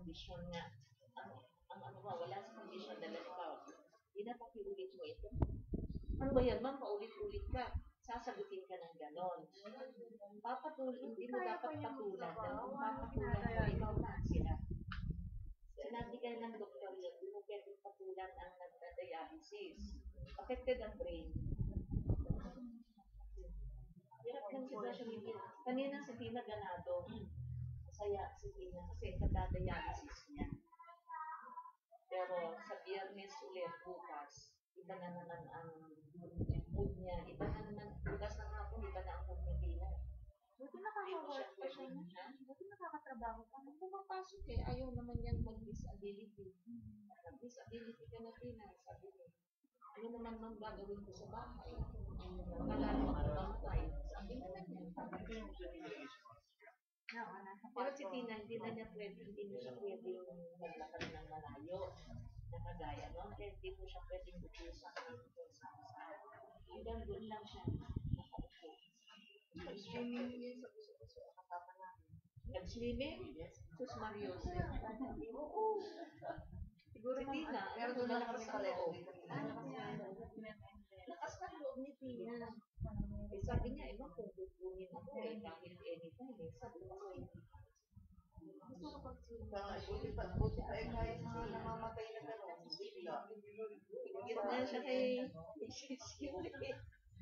kondisyon na ang ano ba, wala sa kondisyon na halimbawa, pinapakiulit mo ito. Ano ba yan, ma'am? Paulit-ulit ka. Sasagutin ka ng ganon. Hindi mo dapat patulan. Kung papatulan mo, ikaw na sila. Sinabi ka ng doktor yun, hindi mo pwedeng patulan ang nagda-dialysis. Affected ang brain. Hirap ng sitwasyon ni Tina. Kanina si Tina ganado. Masaya si Tina kasi kada-dialysis niya. Pero sa Biyernes ulit bukas, iba na naman ang mood niya. Iba na naman, bukas na nga po, iba na ang mood ni Tina. Buti nakaka-work pa siya. Buti nakakatrabaho pa. Kung pumapasok ayaw naman yan mag-disability. Mag-disability ka na Tina, sabi niya. Ano naman mang gagawin ko sa bahay? Malalo ako bangkay. Sabi na lang yan. Pero si Tina, hindi na siya pwedeng maglakad ng malayo na kagaya noon. Kaya hindi mo siya pwedeng bukusan ng saan. Hanggang doon lang siya nakaupo. Nag-swimming yun sa puso-puso ang kasama namin. Nag-swimming? Sus Marios. Oo. Siguro si Tina, pero doon lang kami sa loob. Lakas na loob ni Tina. Eh, sabi niya, kung kukunin ako kahit anytime, sabi ko sa inyo. Gusto ko pag-swimming. Buti pa kahit mga namamatay na gano'n, bigla. Bigla na siya kay Mrs. Yuri.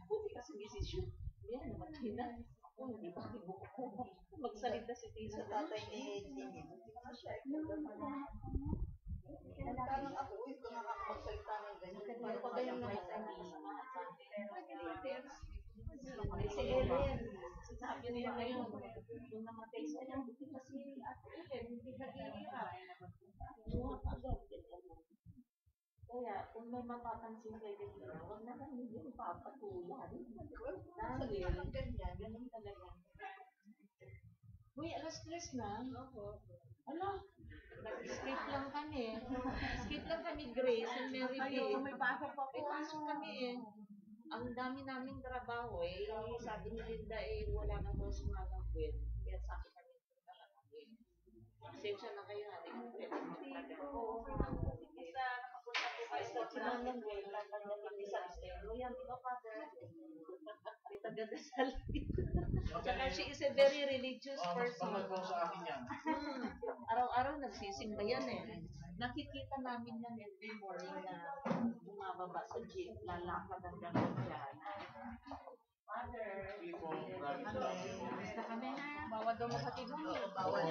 Buti kasi Mrs. Yuri. Yan, namatay na. Ako, hindi pa kinuha ko. Magsalita si Tina. Sa tatay ni Jimmy, buti pa siya. Parang ako, ito nakakapagsalita ng ganyan. Paano pa ganyan naman sa mga leaders? Si Ellen, sinabi niya ngayon, nung namatay sa kanya, buti kasi Ate Ellen, hindi nag-iirap. Kaya, kung may mapapansin kayo dito, huwag na lang hindi papatulan. Dahil, ganyan talaga. Uy, alas 3 na. Ano? Nag-skip lang kami. Skip lang kami, Grace and Mary Kay. May pasok pa po. May pasok kami Ang dami naming trabaho Sabi ni Linda wala nang daw sumagang kwet. Kaya sabi kami punta na kami. Pasensya na kayo natin. Pwede magtagal. Oo. Basta nakapunta po kayo sa Tinanong ko yung pagdating ni San Estero. Yan, di ba, Father? Ay, taga-dasal. Tsaka she is a very religious person. Sa akin yan. Araw-araw nagsisimba yan Nakikita namin yan every morning na bumababa sa jeep, lalakad hanggang dyan. Father, Basta kami na. Bawal daw makatid mo. Bawal.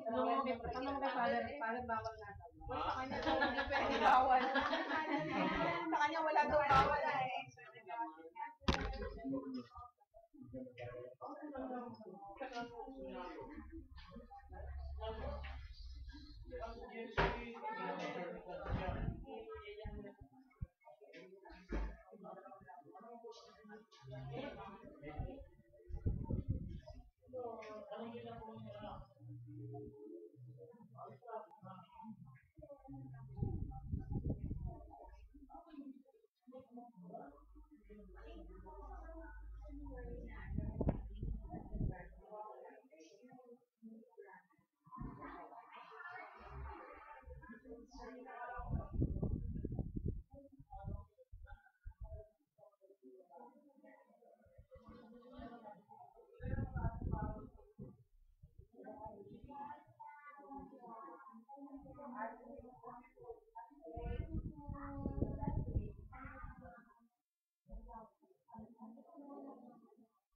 Tanong kay Father, bawal na daw. Sa kanya daw hindi pwede bawal. Sa kanya wala daw bawal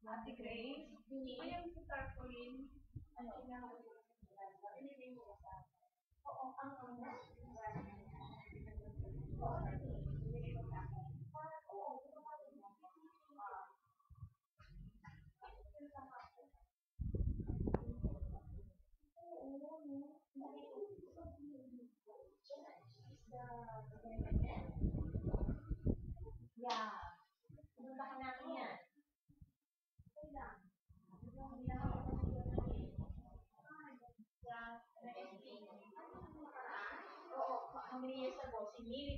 Ate Grace, ayun si Tarpaulin. Ano, inilagay mo sa oo, ang yeah. Puntahan natin yan. Oo, how many years ago, si Mili,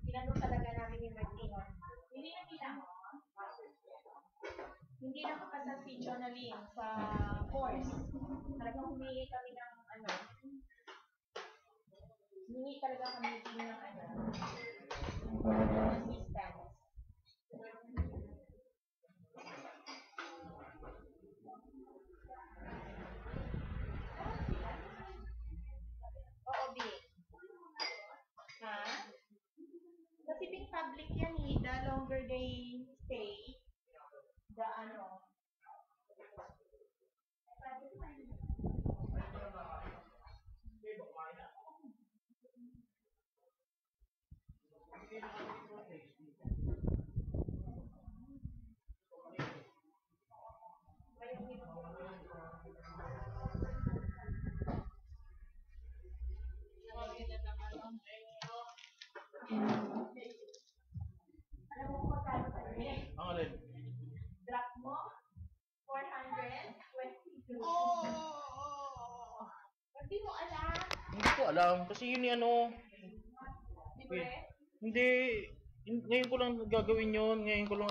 tinanong talaga namin ni Martino. Hindi na kita mo? hindi nakapasa si Jonalyn sa course. Talagang humingi kami ng humingi talaga kami din ng assistance. Oo, B. Ha? Kasi ping public yan eh, the longer they stay, the alam mo kung magkano sa Ang alin? drop mo? 422. Hindi mo alam. Hindi ko alam. Kasi yun yung ano. Libre? Hindi. Ngayon ko lang gagawin yun. Ngayon ko lang